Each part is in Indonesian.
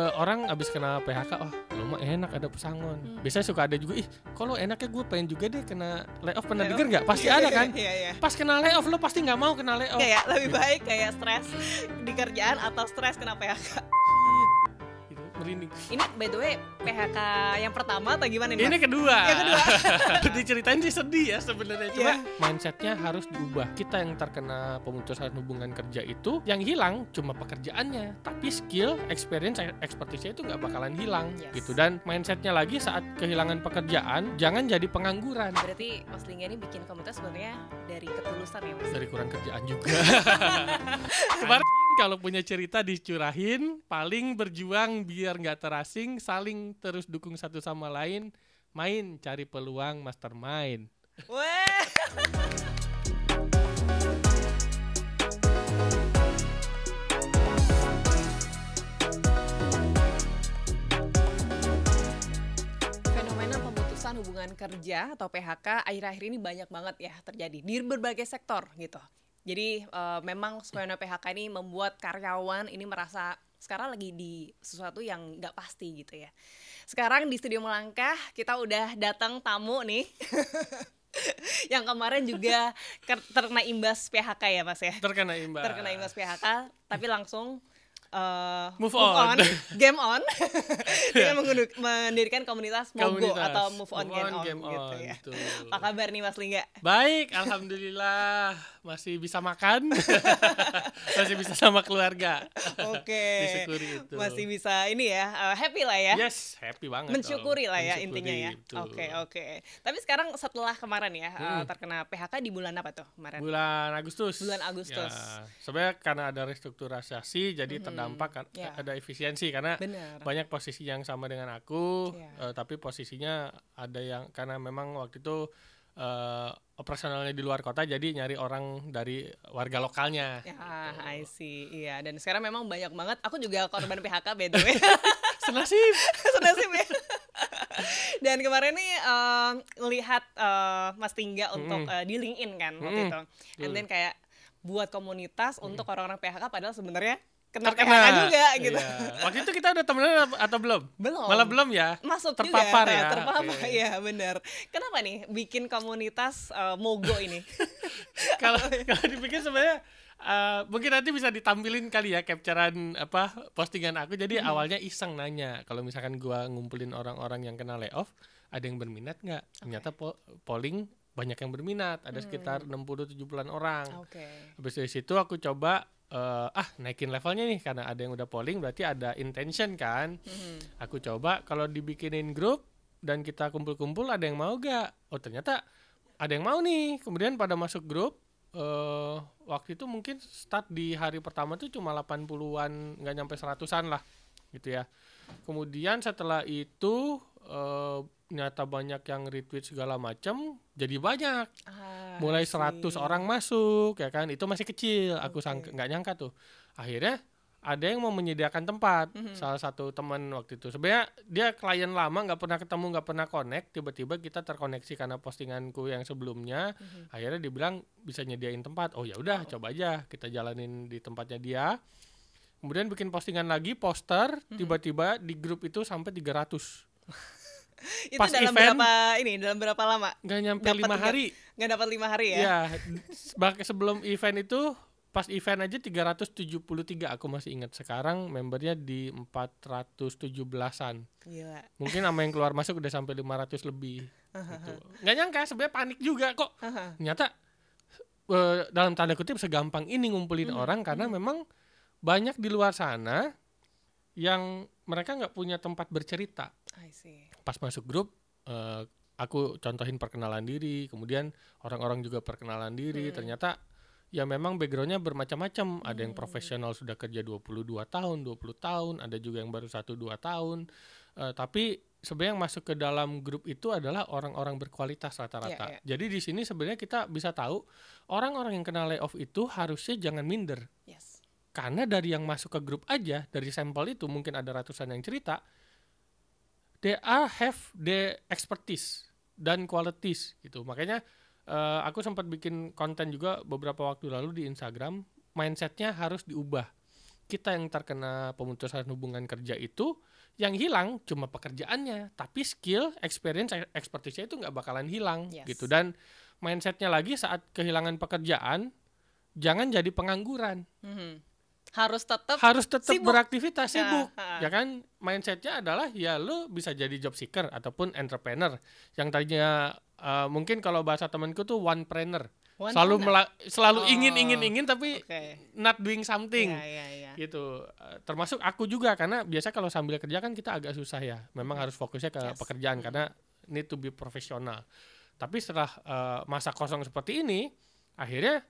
Orang abis kena PHK, oh lu mah enak ada pesangon. Biasanya suka ada juga, ih kalau enaknya gue pengen juga deh kena layoff. Pernah denger gak? Pasti ada kan? Iya. Pas kena layoff lo pasti gak mau kena layoff. Kayak lebih baik kayak stres di kerjaan atau stres kena PHK. Gitu, merinding. Ini by the way PHK yang pertama atau gimana nih? Ini kedua. Yang kedua. Diceritain sih sedih ya sebenarnya. Cuma mindsetnya harus diubah. Kita yang terkena pemutusan hubungan kerja itu, yang hilang cuma pekerjaannya, tapi skill, experience, expertise itu nggak bakalan hilang gitu. Dan mindsetnya lagi saat kehilangan pekerjaan, jangan jadi pengangguran. Berarti Mas Lingga ini bikin komunitas sebenarnya dari ketulusan ya Mas? Dari kurang kerjaan juga. Kemarin kalau punya cerita dicurahin, paling berjuang biar nggak terasing, saling terus dukung satu sama lain, main cari peluang mastermind. Weh. Fenomena pemutusan hubungan kerja atau PHK akhir-akhir ini banyak banget ya terjadi di berbagai sektor gitu. Jadi memang fenomena PHK ini membuat karyawan ini merasa sekarang lagi di sesuatu yang nggak pasti gitu ya. Sekarang di Studio Melangkah kita udah datang tamu nih yang kemarin juga terkena imbas PHK ya Mas ya. Terkena imbas PHK tapi langsung move on. Game on dengan mendirikan komunitas Mogo atau Move On Game On gitu ya. Betul. Apa kabar nih Mas Lingga? Baik, alhamdulillah masih bisa makan, masih bisa sama keluarga. Oke. Disyukuri itu. Masih bisa ini ya, happy lah ya. Yes, happy banget. Mensyukuri lah ya Mensyukuri, intinya ya. Oke. Tapi sekarang setelah kemarin ya terkena PHK di bulan apa tuh kemarin? Bulan Agustus. Ya, sebenarnya karena ada restrukturisasi jadi terdampak kan, ada efisiensi karena banyak posisi yang sama dengan aku, tapi posisinya ada yang karena memang waktu itu operasionalnya di luar kota jadi nyari orang dari warga lokalnya. Ya, I see. Iya, dan sekarang memang banyak banget. Aku juga korban PHK by the way. Senasib ya. Dan kemarin nih lihat Mas Lingga untuk di LinkedIn kan waktu itu. And then kayak buat komunitas untuk orang-orang PHK padahal sebenarnya kena PHK juga gitu. Iya. Waktu itu kita udah temenan atau belum? Belum. Malah belum ya? Masuk terpapar juga, ya. Terpapar ya, benar. Kenapa nih bikin komunitas Mogo ini? Kalau dipikir sebenarnya mungkin nanti bisa ditampilin kali ya capturean postingan aku. Jadi awalnya iseng nanya kalau misalkan gua ngumpulin orang-orang yang kena layoff, ada yang berminat nggak? Ternyata polling banyak yang berminat, ada sekitar 60-70an orang. Habis dari situ aku coba naikin levelnya nih karena ada yang udah polling berarti ada intention kan. Aku coba kalau dibikinin grup dan kita kumpul-kumpul ada yang mau gak? Oh ternyata ada yang mau nih. Kemudian pada masuk grup waktu itu mungkin start di hari pertama tuh cuma 80-an, nggak nyampe 100-an lah gitu ya. Kemudian setelah itu ternyata banyak yang retweet segala macam, jadi banyak. Mulai 100 orang masuk ya kan, itu masih kecil. Aku nggak nyangka tuh. Akhirnya ada yang mau menyediakan tempat. Salah satu teman waktu itu sebenarnya dia klien lama, nggak pernah ketemu, nggak pernah connect. Tiba-tiba kita terkoneksi karena postinganku yang sebelumnya. Akhirnya dia bilang bisa nyediain tempat. Oh ya udah, coba aja kita jalanin di tempatnya dia. Kemudian bikin postingan lagi, poster. Tiba-tiba di grup itu sampai 300. Itu pas dalam event, dalam berapa lama? Gak nyampe 5 hari. Gak dapat 5 hari ya? Iya, bahkan sebelum event itu, pas event aja 373, aku masih ingat. Sekarang membernya di 417-an. Gila. Mungkin sama yang keluar masuk udah sampai 500 lebih. Gitu. Gak nyangka, sebenarnya panik juga kok. Ternyata dalam tanda kutip segampang ini ngumpulin orang karena memang banyak di luar sana yang mereka nggak punya tempat bercerita. I see. Pas masuk grup, aku contohin perkenalan diri, kemudian orang-orang juga perkenalan diri. Ternyata ya memang backgroundnya bermacam-macam. Ada yang profesional sudah kerja 22 tahun, 20 tahun, ada juga yang baru 1-2 tahun. Tapi sebenarnya yang masuk ke dalam grup itu adalah orang-orang berkualitas rata-rata. Jadi di sini sebenarnya kita bisa tahu orang-orang yang kena layoff itu harusnya jangan minder. Yes. Karena dari yang masuk ke grup aja, dari sampel itu mungkin ada ratusan yang cerita, they have the expertise dan qualities gitu. Makanya aku sempat bikin konten juga beberapa waktu lalu di Instagram, mindsetnya harus diubah. kita yang terkena pemutusan hubungan kerja itu yang hilang cuma pekerjaannya, tapi skill, experience, expertise-nya itu nggak bakalan hilang gitu. Dan mindsetnya lagi saat kehilangan pekerjaan, jangan jadi pengangguran. Harus tetap beraktivitas, sibuk. Ya kan, mindsetnya adalah ya lu bisa jadi job seeker ataupun entrepreneur. Yang tadinya mungkin kalau bahasa temanku tuh one-preneur. Selalu ingin tapi not doing something. Gitu. Termasuk aku juga, karena biasa kalau sambil kerja kan kita agak susah ya. Memang harus fokusnya ke pekerjaan karena need to be profesional. Tapi setelah masa kosong seperti ini, akhirnya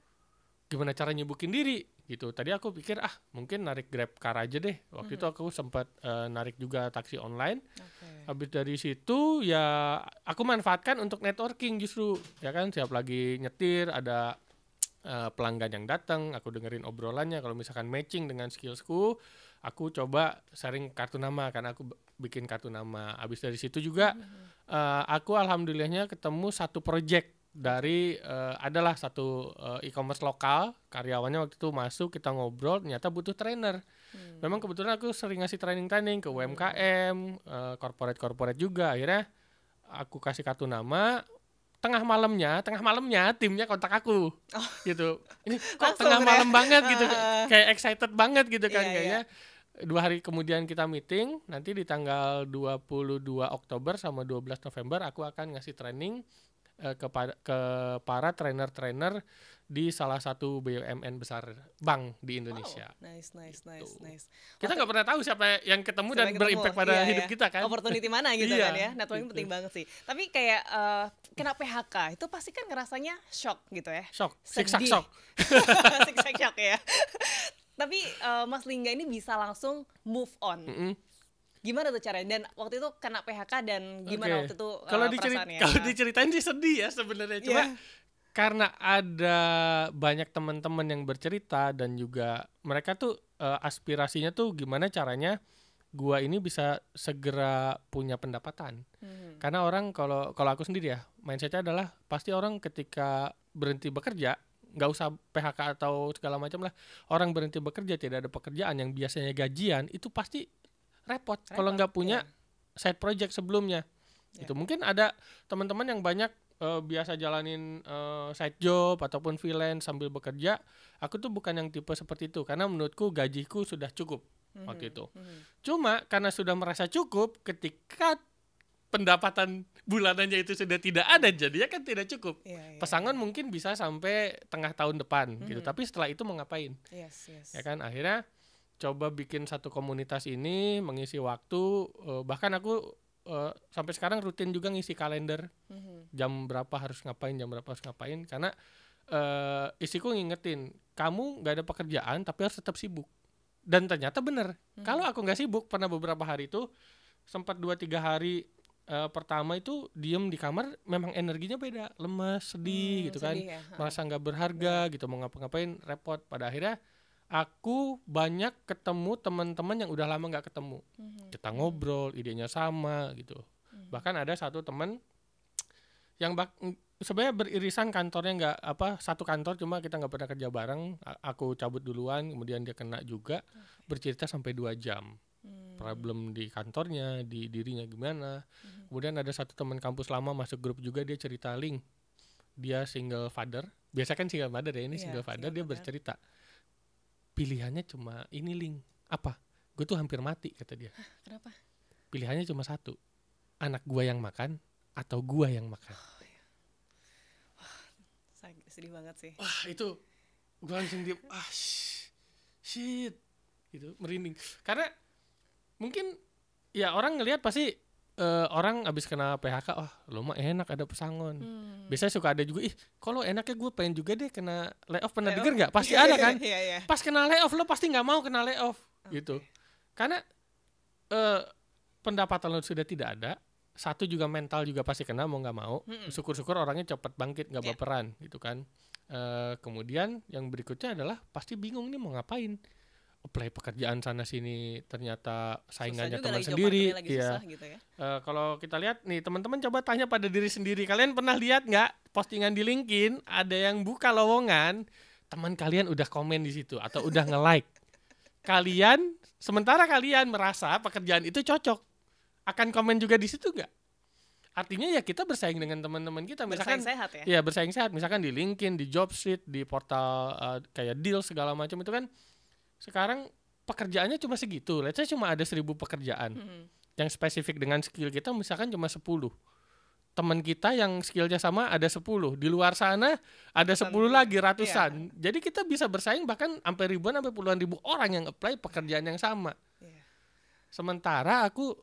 gimana cara nyibukin diri gitu. Tadi aku pikir mungkin narik Grab Car aja deh. Waktu itu aku sempat narik juga taksi online. Habis dari situ ya aku manfaatkan untuk networking justru, ya kan, siap lagi nyetir ada pelanggan yang datang, aku dengerin obrolannya, kalau misalkan matching dengan skillsku, aku coba sharing kartu nama, karena aku bikin kartu nama. Habis dari situ juga aku alhamdulillahnya ketemu satu project dari adalah satu e-commerce lokal, karyawannya waktu itu masuk, kita ngobrol, ternyata butuh trainer. Memang kebetulan aku sering ngasih training ke UMKM, corporate juga. Akhirnya aku kasih kartu nama. Tengah malamnya timnya kontak aku, gitu. Ini kok tengah malam banget gitu, kayak excited banget gitu kan, kayaknya. 2 hari kemudian kita meeting, nanti di tanggal 22 Oktober sama 12 November aku akan ngasih training ke para trainer-trainer di salah satu BUMN besar bank di Indonesia. Nice. Kita nggak pernah tahu siapa yang ketemu dan berimpact pada hidup kita kan. Opportunity mana gitu kan ya. Networking penting banget sih. Tapi kayak kena PHK itu pasti kan ngerasanya shock gitu ya. Siksak shock. Siksak shock ya. Tapi Mas Lingga ini bisa langsung move on. Gimana tuh caranya? Dan waktu itu kena PHK dan gimana waktu itu perasaannya? Kalau diceritain sih sedih ya sebenarnya. Cuma karena ada banyak teman-teman yang bercerita dan juga mereka tuh aspirasinya tuh gimana caranya gua ini bisa segera punya pendapatan. Karena orang kalau aku sendiri ya, mindsetnya adalah pasti orang ketika berhenti bekerja, nggak usah PHK atau segala macam lah, orang berhenti bekerja tidak ada pekerjaan yang biasanya gajian, itu pasti repot kalau nggak punya side project sebelumnya. Itu mungkin ada teman-teman yang banyak biasa jalanin side job ataupun freelance sambil bekerja. Aku tuh bukan yang tipe seperti itu, karena menurutku gajiku sudah cukup waktu itu. Cuma karena sudah merasa cukup, ketika pendapatan bulanannya itu sudah tidak ada, jadinya kan tidak cukup. Pesangon mungkin bisa sampai tengah tahun depan gitu, tapi setelah itu mau ngapain? Ya kan, akhirnya coba bikin satu komunitas ini, mengisi waktu, bahkan aku sampai sekarang rutin juga ngisi kalender, jam berapa harus ngapain, karena isiku ngingetin, kamu nggak ada pekerjaan tapi harus tetap sibuk. Dan ternyata bener, kalau aku nggak sibuk, pernah beberapa hari itu sempat 2-3 hari pertama itu diem di kamar, memang energinya beda, lemes, sedih gitu kan, merasa nggak berharga gitu, mau ngapa-ngapain repot. Pada akhirnya aku banyak ketemu teman-teman yang udah lama nggak ketemu. Kita ngobrol, idenya sama gitu. Bahkan ada satu teman yang sebenarnya beririsan kantornya satu kantor, cuma kita nggak pernah kerja bareng. Aku cabut duluan, kemudian dia kena juga. Bercerita sampai 2 jam. Problem di kantornya, di dirinya gimana. Kemudian ada satu teman kampus lama masuk grup juga, dia cerita, Ling, dia single father. Biasa kan single mother ya, ini single father. Dia bercerita, pilihannya cuma ini, Ling. Apa? Gue tuh hampir mati, kata dia. Kenapa? Pilihannya cuma satu. Anak gue yang makan atau gue yang makan. Sedih banget sih. Wah, itu gue langsung shit. Gitu, merinding. Karena mungkin ya orang ngelihat pasti orang abis kena PHK, lo mah enak ada pesangon. Biasanya suka ada juga, kalau enaknya gue pengen juga deh kena layoff. Pernah denger nggak? Pasti ada kan? Pas kena layoff lo pasti nggak mau kena layoff gitu. Karena pendapatan lo sudah tidak ada. Satu juga mental juga pasti kena, mau nggak mau. Syukur-syukur orangnya cepat bangkit, nggak baperan gitu kan. Kemudian yang berikutnya adalah pasti bingung nih mau ngapain. Apply pekerjaan sana sini, ternyata saingannya teman sendiri. Iya. Gitu ya. Kalau kita lihat nih, teman-teman coba tanya pada diri sendiri. Kalian pernah lihat nggak postingan di LinkedIn ada yang buka lowongan, teman kalian udah komen di situ atau udah nge-like? sementara kalian merasa pekerjaan itu cocok, akan komen juga di situ nggak? Artinya ya kita bersaing dengan teman-teman kita, misalkan Bersaing sehat ya. ya bersaing sehat, misalkan di LinkedIn, di Jobstreet, di portal kayak Deal segala macam itu kan sekarang pekerjaannya cuma segitu. Let's say cuma ada 1.000 pekerjaan yang spesifik dengan skill kita misalkan cuma 10. Teman kita yang skillnya sama ada 10. Di luar sana ada 10 lagi, ratusan. Jadi kita bisa bersaing bahkan sampai ribuan, sampai puluhan ribu orang yang apply pekerjaan yang sama. Sementara aku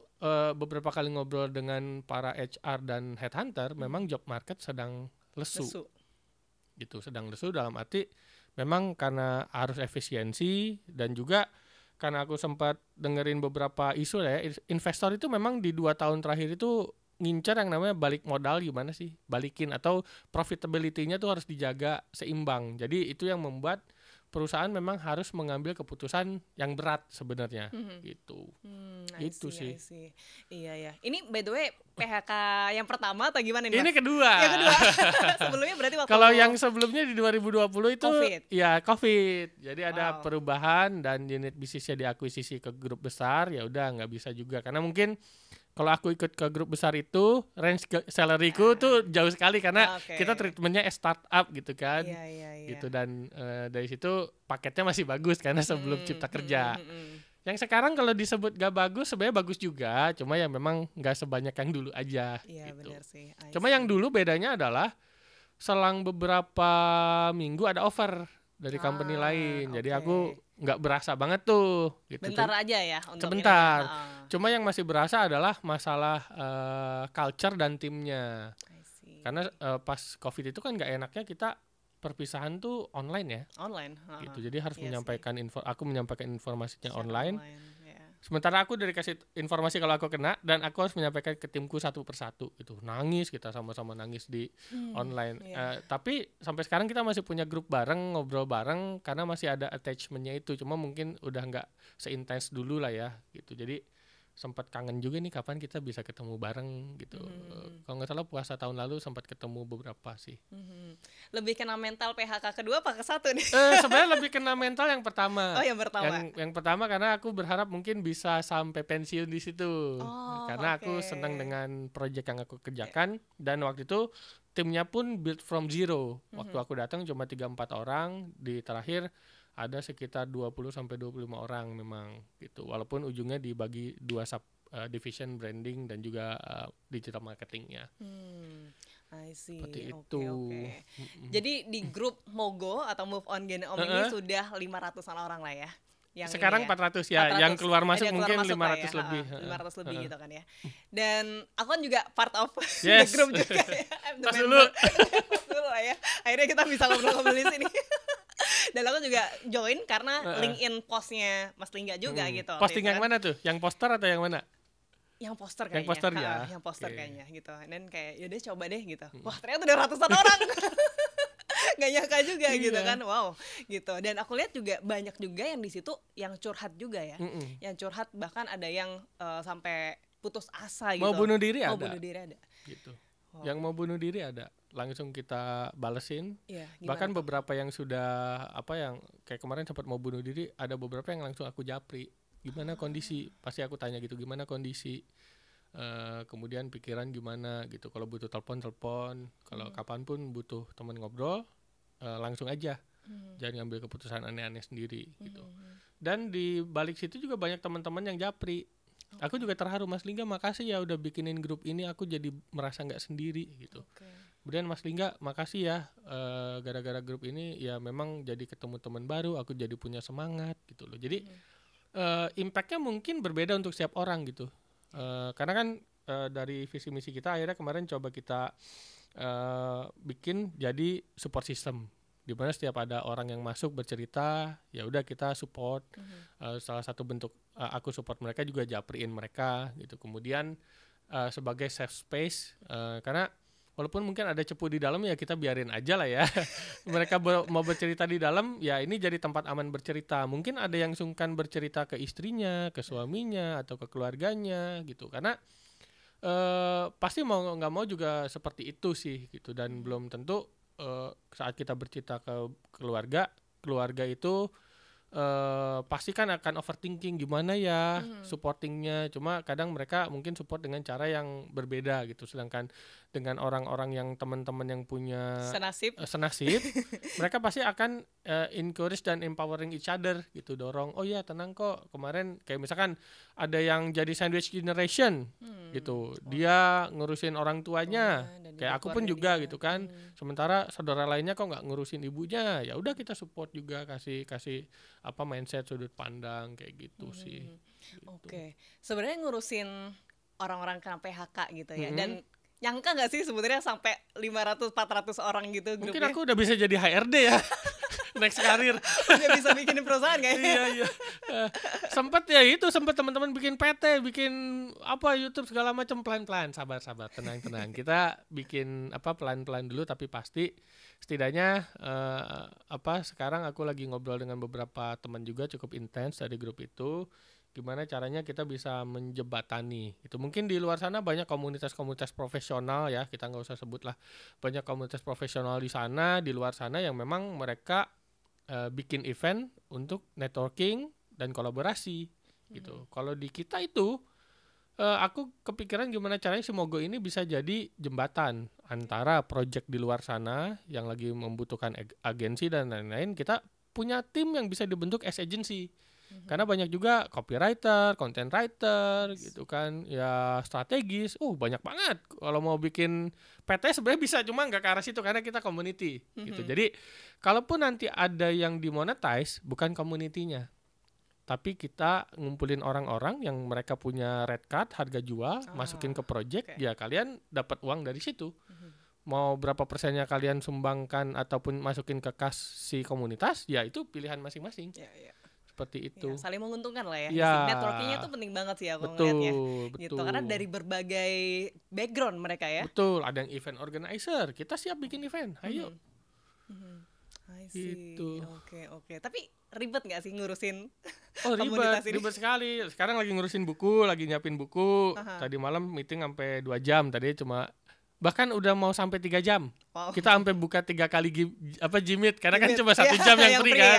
beberapa kali ngobrol dengan para HR dan headhunter, memang job market sedang lesu. Gitu, sedang lesu dalam arti memang karena harus efisiensi, dan juga karena aku sempat dengerin beberapa isu lah ya, investor itu memang di 2 tahun terakhir itu ngincar yang namanya balik modal, gimana sih balikin, atau profitability-nya tuh harus dijaga seimbang. Jadi itu yang membuat perusahaan memang harus mengambil keputusan yang berat sebenarnya, gitu. Itu sih. Iya ya. Ini by the way PHK yang pertama atau gimana nih? Ini kedua. Yang kedua. Sebelumnya berarti waktu kalau yang sebelumnya di 2020 itu COVID. Ya COVID. Jadi ada perubahan dan unit bisnisnya diakuisisi ke grup besar, ya udah nggak bisa juga karena mungkin kalau aku ikut ke grup besar itu range salary-ku tuh jauh sekali karena kita treatmentnya startup gitu kan. Gitu, dan dari situ paketnya masih bagus karena sebelum Cipta Kerja. Yang sekarang kalau disebut gak bagus, sebenarnya bagus juga, cuma ya memang gak sebanyak yang dulu aja. Iya, gitu. benar sih. Cuma yang dulu bedanya adalah selang beberapa minggu ada offer dari company lain. Jadi aku nggak berasa banget tuh. Gitu. Bentar aja ya. Untuk sebentar. Cuma yang masih berasa adalah masalah culture dan timnya. Karena pas COVID itu kan nggak enaknya kita perpisahan tuh online ya. Online. Gitu. Jadi harus aku menyampaikan informasinya online. Sementara aku dari kasih informasi kalau aku kena, dan aku harus menyampaikan ke timku satu persatu gitu. Nangis, kita sama-sama nangis di online. Tapi sampai sekarang kita masih punya grup bareng, ngobrol bareng karena masih ada attachmentnya itu. Cuma mungkin udah nggak seintens dulu lah ya gitu. Jadi sempat kangen juga nih kapan kita bisa ketemu bareng gitu. Kalau nggak salah puasa tahun lalu sempat ketemu beberapa sih. Lebih kena mental PHK kedua apa ke satu nih? Sebenarnya lebih kena mental yang pertama. Oh, yang pertama. Yang pertama karena aku berharap mungkin bisa sampai pensiun di situ. Karena aku senang dengan proyek yang aku kerjakan, dan waktu itu timnya pun build from zero. Waktu aku datang cuma 3-4 orang, di terakhir ada sekitar 20-25 orang memang gitu. Walaupun ujungnya dibagi 2 sub division, branding dan juga digital marketingnya. I see. Seperti itu. Jadi di grup Mogo atau Move On Genom ini sudah 500-an orang lah ya. Yang sekarang 400 ya, 400. Yang keluar masuk mungkin 500 ya, lebih. 500 lebih gitu kan ya. Dan aku kan juga part of the group juga ya. Pas dulu lah ya. Akhirnya kita bisa ngobrol-ngobrol di sini. Dan aku juga join karena LinkedIn postnya Mas Lingga juga gitu. Posting yang mana tuh? Yang poster atau yang mana? Yang poster kayaknya. Yang poster ya. Yang poster kayaknya gitu. Dan kayak yaudah coba deh gitu. Wah, ternyata udah ratusan orang. Gak nyangka juga gitu kan. Wow, gitu. Dan aku lihat juga banyak juga yang di situ yang curhat juga ya. Yang curhat, bahkan ada yang sampai putus asa gitu. Mau bunuh diri ada. Gitu. Yang mau bunuh diri ada. Langsung kita balesin. Bahkan beberapa yang sudah yang kayak kemarin sempat mau bunuh diri, ada beberapa yang langsung aku japri. Gimana kondisi? Pasti aku tanya gitu, gimana kondisi? Kemudian pikiran gimana gitu. Kalau butuh telepon, kalau kapanpun butuh teman ngobrol, langsung aja. Jangan ngambil keputusan aneh-aneh sendiri gitu. Dan di balik situ juga banyak teman-teman yang japri. Aku juga terharu, Mas Lingga makasih ya udah bikinin grup ini, aku jadi merasa nggak sendiri gitu. Kemudian Mas Lingga makasih ya, gara-gara grup ini ya memang jadi ketemu teman baru, aku jadi punya semangat gitu loh. Jadi impact-nya mungkin berbeda untuk setiap orang gitu. Karena kan dari visi misi kita akhirnya kemarin coba kita bikin jadi support system, di mana setiap ada orang yang masuk bercerita, ya udah kita support. Salah satu bentuk aku support mereka juga japriin mereka gitu. Kemudian sebagai safe space, karena walaupun mungkin ada cepu di dalam ya kita biarin aja lah ya. Mereka mau bercerita di dalam, ya ini jadi tempat aman bercerita. Mungkin ada yang sungkan bercerita ke istrinya, ke suaminya, atau ke keluarganya gitu. Karena pasti mau nggak mau juga seperti itu sih gitu. Dan belum tentu saat kita bercerita ke keluarga itu pasti kan akan overthinking gimana ya supportingnya. Cuma kadang mereka mungkin support dengan cara yang berbeda gitu. Sedangkan dengan orang-orang yang teman-teman yang punya Senasib. senasib, mereka pasti akan encourage dan empowering each other gitu, dorong. Oh ya tenang kok, kemarin kayak misalkan ada yang jadi sandwich generation gitu, dia ngurusin orang tuanya, dan kayak aku pun keluarga juga dia. gitu kan. Sementara saudara lainnya kok nggak ngurusin ibunya, ya udah kita support juga, kasih apa mindset sudut pandang kayak gitu sih. Gitu. Oke, sebenarnya ngurusin orang-orang kena PHK gitu ya, Mm-mm. dan nyangka nggak sih sebenarnya sampai 500-400 orang gitu Mungkin grupnya? aku udah bisa jadi HRD ya. Next karir. Udah bisa bikin perusahaan kayaknya. Iya. Sempet teman-teman bikin PT, bikin apa YouTube segala macam, pelan-pelan, sabar, tenang. Kita bikin apa pelan-pelan dulu, tapi pasti setidaknya sekarang aku lagi ngobrol dengan beberapa teman juga cukup intens dari grup itu. Gimana caranya kita bisa menjembatani itu. Mungkin di luar sana banyak komunitas-komunitas profesional ya, kita nggak usah sebut lah, banyak komunitas profesional di sana, di luar sana yang memang mereka bikin event untuk networking dan kolaborasi gitu. Kalau di kita itu aku kepikiran gimana caranya si Mogo ini bisa jadi jembatan antara project di luar sana yang lagi membutuhkan agensi dan lain-lain. Kita punya tim yang bisa dibentuk as agency. Karena banyak juga copywriter, content writer gitu kan, ya strategis, banyak banget. Kalau mau bikin PT sebenarnya bisa, cuma nggak ke arah situ karena kita community gitu. Jadi kalaupun nanti ada yang dimonetize, bukan community-nya, tapi kita ngumpulin orang-orang yang mereka punya red card, harga jual, masukin ke project, ya kalian dapat uang dari situ. Mau berapa persennya kalian sumbangkan ataupun masukin ke kas si komunitas, ya itu pilihan masing-masing. Ya. Seperti itu. Ya, saling menguntungkan lah ya. Ya. Networkingnya itu penting banget sih aku Betul, ngeliatnya. betul. Gitu, karena dari berbagai background mereka ya. Betul, ada yang event organizer, kita siap bikin event, ayo. I see. Gitu. Oke. Tapi ribet nggak sih ngurusin Ribet, komunitas ini? ribet sekali. Sekarang lagi ngurusin buku, lagi nyiapin buku. Tadi malam meeting sampai 2 jam, tadi cuma bahkan udah mau sampai 3 jam. Wow. Kita sampai buka 3 kali Jimit karena kan cuma 1 jam yang free kan.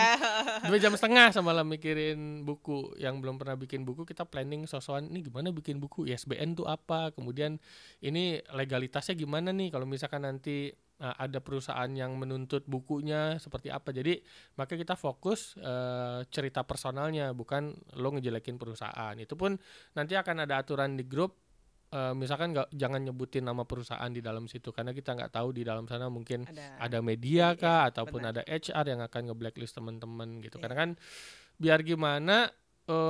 Ya. 2 jam setengah semalam mikirin buku. Yang belum pernah bikin buku kita planning sosokan ini gimana bikin buku, ISBN tuh apa, kemudian ini legalitasnya gimana nih kalau misalkan nanti ada perusahaan yang menuntut bukunya seperti apa. Jadi maka kita fokus cerita personalnya, bukan lo ngejelekin perusahaan. Itu pun nanti akan ada aturan di grup. Misalkan jangan nyebutin nama perusahaan di dalam situ karena kita nggak tahu di dalam sana mungkin ada media kah ataupun ada HR yang akan nge-blacklist teman-teman gitu. Karena kan biar gimana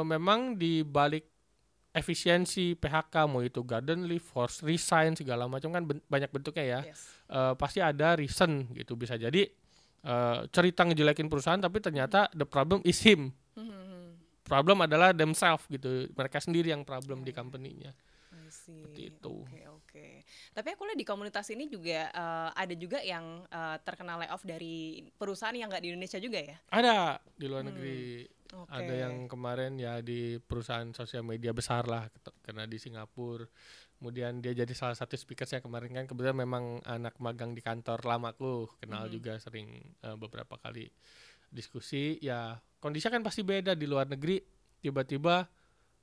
memang di balik efisiensi PHK, mau itu garden leave, forced resign segala macam kan banyak bentuknya ya. Pasti ada reason gitu, bisa jadi cerita ngejelekin perusahaan tapi ternyata the problem is him. Problem adalah themselves gitu, mereka sendiri yang problem di company-nya. Seperti itu. Oke. Tapi aku lihat di komunitas ini juga ada juga yang terkena layoff dari perusahaan yang nggak di Indonesia juga ya? Ada di luar negeri. Ada yang kemarin ya di perusahaan sosial media besar lah, kena di Singapura. Kemudian dia jadi salah satu speaker saya kemarin kan, kebetulan memang anak magang di kantor lamaku, kenal juga sering beberapa kali diskusi. Ya kondisinya kan pasti beda di luar negeri, tiba-tiba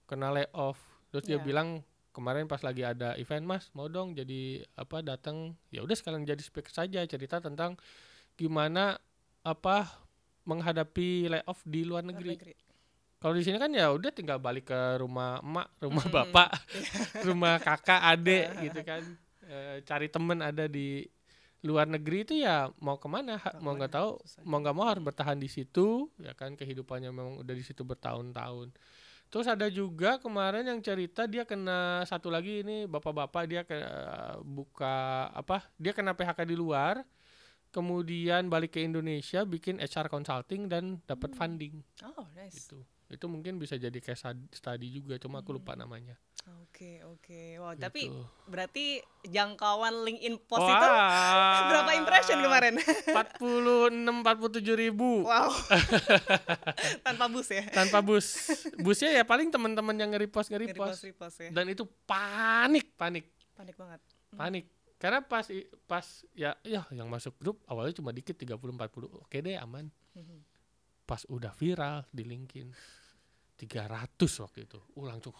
kena layoff. Terus dia bilang kemarin pas lagi ada event, Mas mau dong jadi datang, ya udah sekalian jadi speaker saja, cerita tentang gimana menghadapi layoff di luar negeri. Kalau di sini kan ya udah tinggal balik ke rumah emak, rumah bapak, rumah kakak, adik gitu kan. Cari temen ada di luar negeri itu ya mau kemana, mau nggak tahu, mau nggak mau harus bertahan di situ, ya kan kehidupannya memang udah di situ bertahun-tahun. Terus ada juga kemarin yang cerita dia kena satu lagi, ini bapak-bapak, dia dia kena PHK di luar, kemudian balik ke Indonesia bikin HR consulting dan dapat funding. Oh, nice. Itu mungkin bisa jadi case study juga, cuma aku lupa namanya. Oke. Wow, gitu. tapi berarti jangkauan LinkedIn post itu berapa impression kemarin? 47 ribu. Wow. Tanpa bus ya? Tanpa bus. Busnya ya paling teman-teman yang nge-repost ya. Dan itu panik banget. Panik. Karena pas ya yang masuk grup awalnya cuma dikit, 30-40. Oke deh, aman. Pas udah viral di LinkedIn 300 waktu itu. Langsung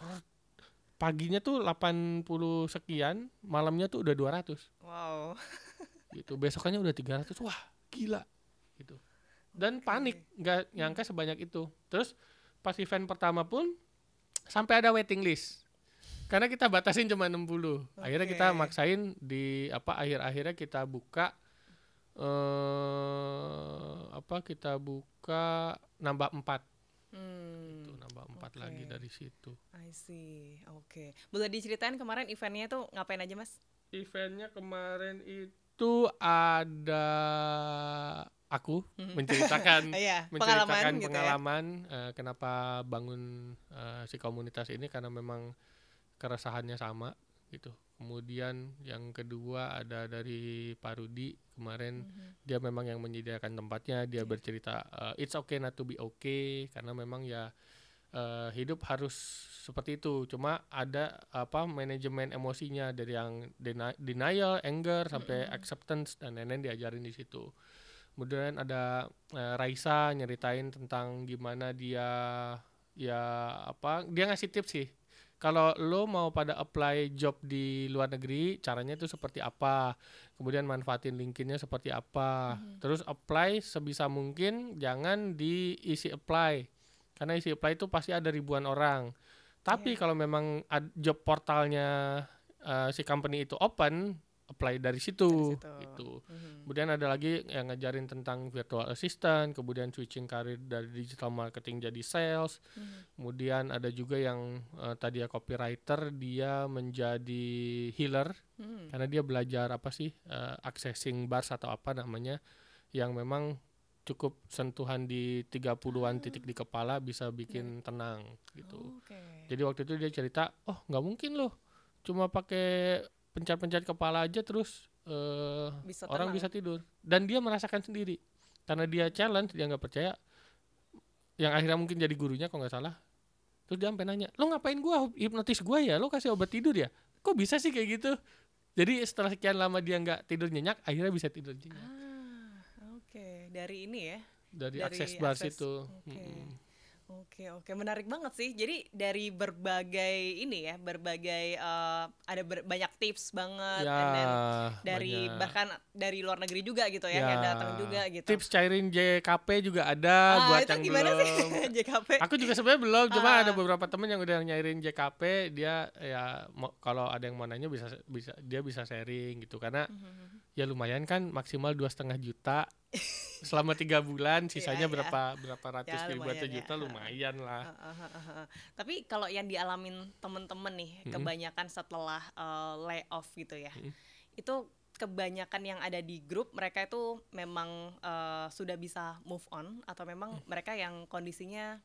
paginya tuh 80 sekian, malamnya tuh udah 200. Wow. Gitu. Besokannya udah 300. Wah, gila gitu. Dan panik, nggak nyangka sebanyak itu. Terus pas event pertama pun sampai ada waiting list. Karena kita batasin cuma 60. Akhirnya kita maksain di akhir-akhirnya kita buka kita buka nambah 4. Itu nambah 4 lagi dari situ. I see. Oke. Boleh diceritain kemarin eventnya tuh ngapain aja, Mas? Eventnya kemarin itu ada aku menceritakan pengalaman kenapa bangun si komunitas ini, karena memang keresahannya sama gitu. Kemudian yang kedua ada dari Pak Rudi kemarin, dia memang yang menyediakan tempatnya, dia bercerita it's okay not to be okay, karena memang ya hidup harus seperti itu. Cuma ada manajemen emosinya dari yang denial, anger sampai acceptance dan lain-lain diajarin di situ. Kemudian ada Raisa nyeritain tentang gimana dia ngasih tips sih. Kalau lo mau pada apply job di luar negeri, caranya itu seperti apa. Kemudian manfaatin LinkedIn-nya seperti apa. Terus apply sebisa mungkin jangan diisi apply. Karena isi apply itu pasti ada ribuan orang. Tapi kalau memang job portalnya si company itu open, apply dari situ. Gitu. Kemudian ada lagi yang ngajarin tentang virtual assistant, kemudian switching karir dari digital marketing jadi sales. Kemudian ada juga yang tadi ya copywriter, dia menjadi healer karena dia belajar accessing bars atau apa namanya, yang memang cukup sentuhan di 30-an titik di kepala bisa bikin tenang gitu. Jadi waktu itu dia cerita, nggak mungkin loh cuma pakai pencet-pencet kepala aja terus orang bisa tidur. Dan dia merasakan sendiri. Karena dia challenge, dia nggak percaya. Yang akhirnya mungkin jadi gurunya kalau nggak salah. Terus dia sampai nanya, lo ngapain gua hipnotis gua ya? Lo kasih obat tidur ya? Kok bisa sih kayak gitu? Jadi setelah sekian lama dia nggak tidur nyenyak, akhirnya bisa tidur nyenyak. Dari ini ya? Dari akses bars itu. Oke, menarik banget sih. Jadi dari berbagai ini ya, banyak tips banget, dari banyak. Bahkan dari luar negeri juga gitu ya, yang datang juga gitu. Tips cairin JKP juga ada buat yang belum. Sih JKP? Aku juga sebenarnya belum, cuma ada beberapa temen yang udah nyairin JKP, dia ya kalau ada yang mau nanya bisa sharing gitu, karena ya lumayan kan, maksimal 2,5 juta. Selama 3 bulan, sisanya berapa ratus ribu atau juta lumayan lah. Tapi kalau yang dialamin temen-temen nih, kebanyakan setelah layoff gitu ya, itu kebanyakan yang ada di grup mereka itu memang sudah bisa move on, atau memang mereka yang kondisinya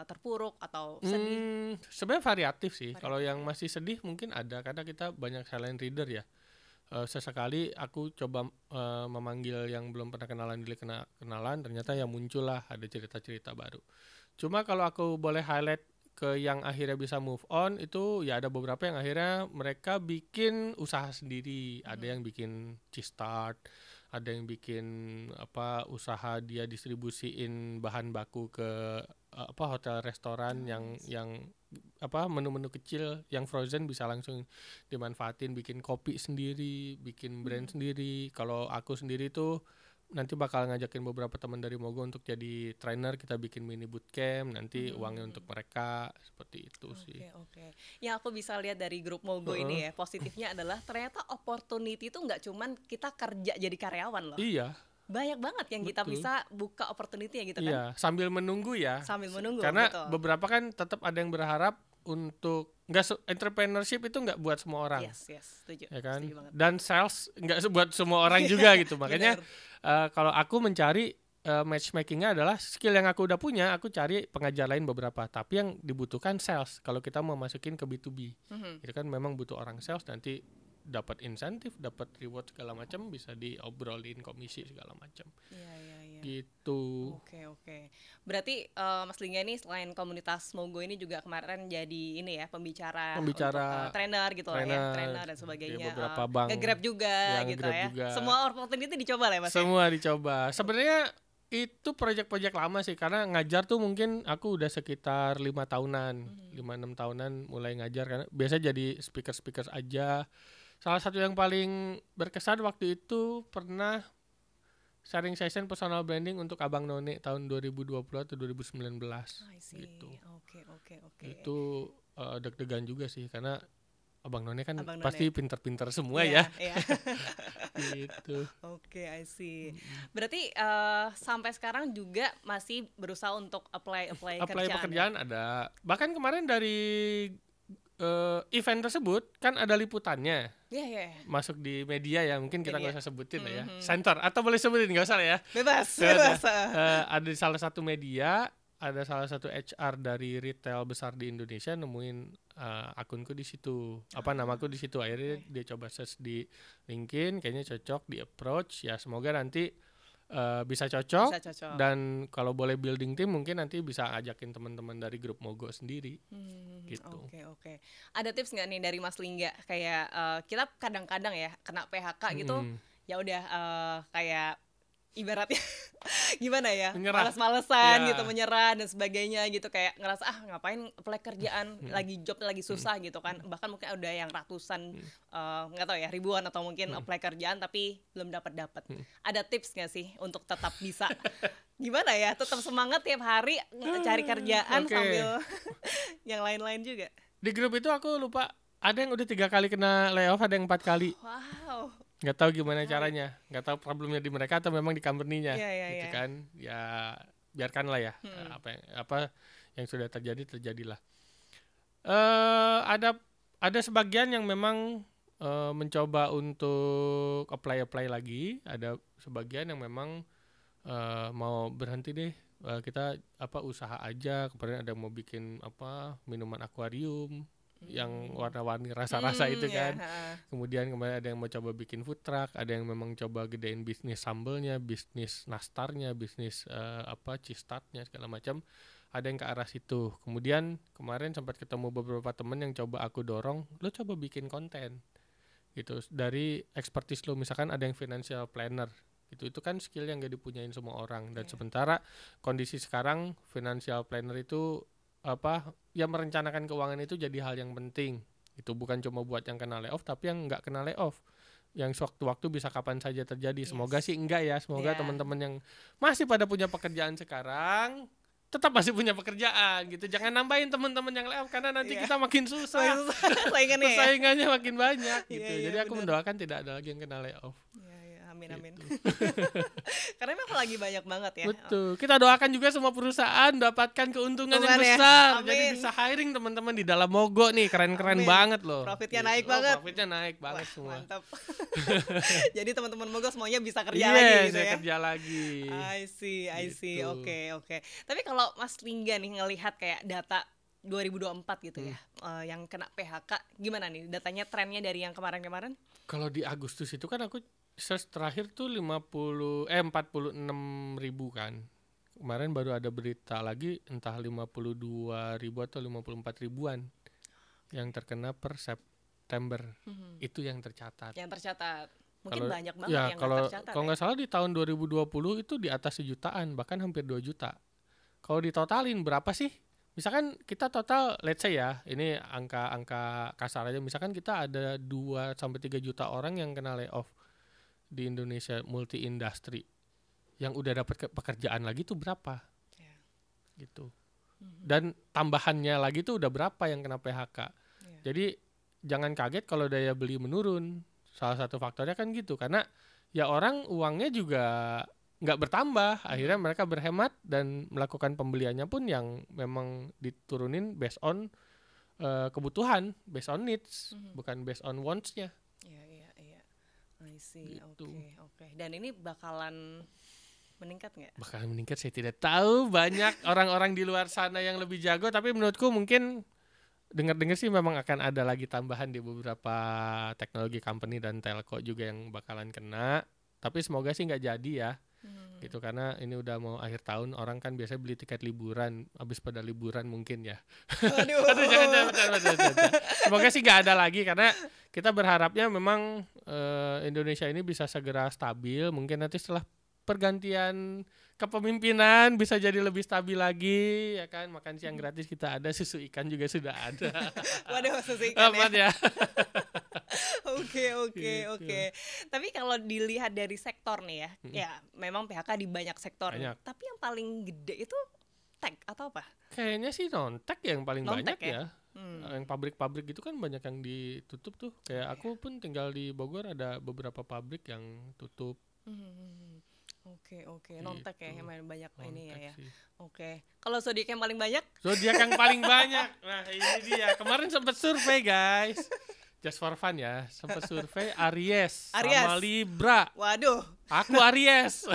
terpuruk atau sedih? Sebenarnya variatif sih. Kalau yang masih sedih mungkin ada, karena kita banyak silent reader ya. Sesekali aku coba memanggil yang belum pernah kenalan, ternyata ya muncul lah ada cerita-cerita baru. Cuma kalau aku boleh highlight ke yang akhirnya bisa move on, itu ya ada beberapa yang akhirnya mereka bikin usaha sendiri. Ada yang bikin Cheese-Tart, ada yang bikin usaha dia distribusiin bahan baku ke hotel restoran yang menu-menu kecil yang frozen bisa langsung dimanfaatin, bikin kopi sendiri, bikin brand sendiri. Kalau aku sendiri tuh nanti bakal ngajakin beberapa teman dari Mogo untuk jadi trainer, kita bikin mini bootcamp, nanti uangnya untuk mereka, seperti itu sih. Oke. Yang aku bisa lihat dari grup Mogo ini ya, positifnya adalah ternyata opportunity itu nggak cuman kita kerja jadi karyawan loh. Iya. Banyak banget yang kita bisa buka opportunity ya gitu kan. Iya, sambil menunggu ya. Karena betul. beberapa kan tetap ada yang berharap untuk entrepreneurship itu nggak buat semua orang. Yes, setuju. Ya kan? Setuju banget. Dan sales nggak buat semua orang juga gitu. Makanya kalau aku mencari matchmakingnya adalah skill yang aku udah punya, aku cari pengajar lain beberapa. Tapi yang dibutuhkan sales. Kalau kita mau masukin ke B2B, itu kan memang butuh orang sales, nanti dapat insentif, dapat reward segala macam, bisa diobrolin komisi segala macam. Iya. Gitu. Oke. Berarti Mas Lingga ini selain komunitas Mogo ini juga kemarin jadi ini ya pembicara untuk, trainer gitu lah ya, trainer dan sebagainya. Beberapa bank nge-grab juga gitu ya. Juga. Semua opportunity dicoba lah ya Mas. Semua dicoba. Sebenarnya Itu proyek-proyek lama sih, karena ngajar tuh mungkin aku udah sekitar 5 tahunan, 5-6 tahunan mulai ngajar, karena biasa jadi speaker aja. Salah satu yang paling berkesan waktu itu pernah sharing session personal branding untuk Abang None tahun 2020 atau 2019 I see. gitu. Oke. Itu deg-degan juga sih, karena Abang None kan Abang pasti None. pinter-pinter semua Iya, ya. iya. Gitu. Oke, I see. Berarti sampai sekarang juga masih berusaha untuk apply Apply kerjaan. pekerjaan ada. Bahkan kemarin dari event tersebut kan ada liputannya Iya. masuk di media ya, mungkin kita nggak Media. usah sebutin lah ya. Center atau boleh sebutin, nggak usah lah ya. Bebas. Ada di salah satu media, ada salah satu HR dari retail besar di Indonesia nemuin akunku di situ, namaku di situ. Akhirnya dia coba search di LinkedIn, kayaknya cocok, di approach. Ya semoga nanti bisa cocok. Bisa cocok. Dan kalau boleh building tim, mungkin nanti bisa ajakin teman-teman dari grup Mogo sendiri. Gitu. Oke. Ada tips nggak nih dari Mas Lingga, kayak kita kadang-kadang ya kena PHK gitu, ya udah kayak ibaratnya gimana ya, Menyerah. malas-malesan Ya. gitu, menyerah dan sebagainya gitu, kayak ngerasa ngapain apply kerjaan, lagi job lagi susah gitu kan, bahkan mungkin ada yang ratusan, nggak tahu ya, ribuan atau mungkin apply kerjaan tapi belum dapat. Ada tips nggak sih untuk tetap bisa gimana ya, tetap semangat tiap hari cari kerjaan Oke. sambil yang lain-lain juga. Di grup itu aku lupa, ada yang udah 3 kali kena layoff, ada yang 4 kali. Wow. Nggak tahu gimana caranya, nggak tahu problemnya di mereka atau memang di company-nya. Iya. Gitu kan. Ya biarkanlah ya, apa yang sudah terjadilah. Ada sebagian yang memang mencoba untuk apply lagi, ada sebagian yang memang mau berhenti deh, kita usaha aja. Kemarin ada yang mau bikin minuman akuarium yang warna-warni rasa-rasa itu kan. Kemudian kemarin ada yang mau coba bikin food truck, ada yang memang coba gedein bisnis sambelnya, bisnis nastarnya, bisnis cheese tartnya segala macam. Ada yang ke arah situ. Kemudian kemarin sempat ketemu beberapa temen yang coba aku dorong, lo coba bikin konten gitu dari expertise lo. Misalkan ada yang financial planner gitu, itu kan skill yang gak dipunyain semua orang. Dan sementara kondisi sekarang financial planner itu yang merencanakan keuangan itu jadi hal yang penting. Itu bukan cuma buat yang kena layoff, tapi yang nggak kena layoff, yang sewaktu-waktu bisa kapan saja terjadi. Semoga sih enggak ya. Semoga teman-teman yang masih pada punya pekerjaan sekarang tetap masih punya pekerjaan gitu. Jangan nambahin teman-teman yang layoff, karena nanti kita makin susah. Saingannya makin banyak gitu. Jadi aku mendoakan tidak ada lagi yang kena layoff. Amin. Karena memang lagi banyak banget ya. Betul. Kita doakan juga semua perusahaan dapatkan keuntungan yang ya. besar. Amin. Jadi bisa hiring teman-teman di dalam Mogo nih. Keren-keren banget loh. Profitnya naik banget. Profitnya naik banget. Wah, semua. Mantap. Jadi teman-teman Mogo semuanya bisa kerja lagi gitu ya. Kerja lagi. I see. Gitu. Oke. Tapi kalau Mas Lingga nih ngelihat kayak data 2024 gitu ya, yang kena PHK, gimana nih datanya, trennya dari yang kemarin-kemarin? Kalau di Agustus itu kan aku search terakhir tuh 46 ribu kan. Kemarin baru ada berita lagi entah 52 ribu atau 54 ribuan yang terkena per September. Itu yang tercatat. Mungkin banyak banget ya, yang tercatat. Kalau nggak salah di tahun 2020 itu di atas 1 jutaan, bahkan hampir 2 juta. Kalau ditotalin berapa sih? Misalkan kita total, let's say ya, ini angka kasar aja, misalkan kita ada 2-3 juta orang yang kena layoff di Indonesia multi industri, yang udah dapat pekerjaan lagi tuh berapa? Gitu. Dan tambahannya lagi tuh udah berapa yang kena PHK? Jadi jangan kaget kalau daya beli menurun. Salah satu faktornya kan gitu, karena ya orang uangnya juga nggak bertambah, akhirnya mereka berhemat dan melakukan pembeliannya pun yang memang diturunin based on kebutuhan, based on needs, bukan based on wants-nya. Iya. I see. Gitu. Oke. Dan ini bakalan meningkat nggak? Bakalan meningkat, saya tidak tahu. Banyak orang-orang di luar sana yang lebih jago, tapi menurutku mungkin dengar-dengar sih memang akan ada lagi tambahan di beberapa teknologi company dan telco juga yang bakalan kena. Tapi semoga sih nggak jadi ya. Gitu, karena ini udah mau akhir tahun, orang kan biasanya beli tiket liburan, habis pada liburan mungkin ya. Aduh, jangan. Semoga sih nggak ada lagi, karena kita berharapnya memang Indonesia ini bisa segera stabil. Mungkin nanti setelah pergantian kepemimpinan bisa jadi lebih stabil lagi ya kan. Makan siang gratis kita ada, susu ikan juga sudah ada. Waduh, susu ikan Aman ya. Oke, Gitu. oke. Tapi kalau dilihat dari sektor nih ya, ya memang PHK di banyak sektor nih. Banyak. Tapi yang paling gede itu tech atau apa? Kayaknya sih non-tech yang paling Non-tech banyak ya. Hmm. Yang pabrik-pabrik gitu kan banyak yang ditutup tuh. Kayak aku pun tinggal di Bogor, ada beberapa pabrik yang tutup. Oke, non-tech ya, Gitu. yang paling banyak ini Non-tech ya. sih. Oke. Kalau zodiak yang paling banyak? Zodiak yang paling banyak. Nah, ini dia. Kemarin sempat survei, guys. Just for fun ya. Sempat survei Aries sama Libra. Waduh. Aku Aries.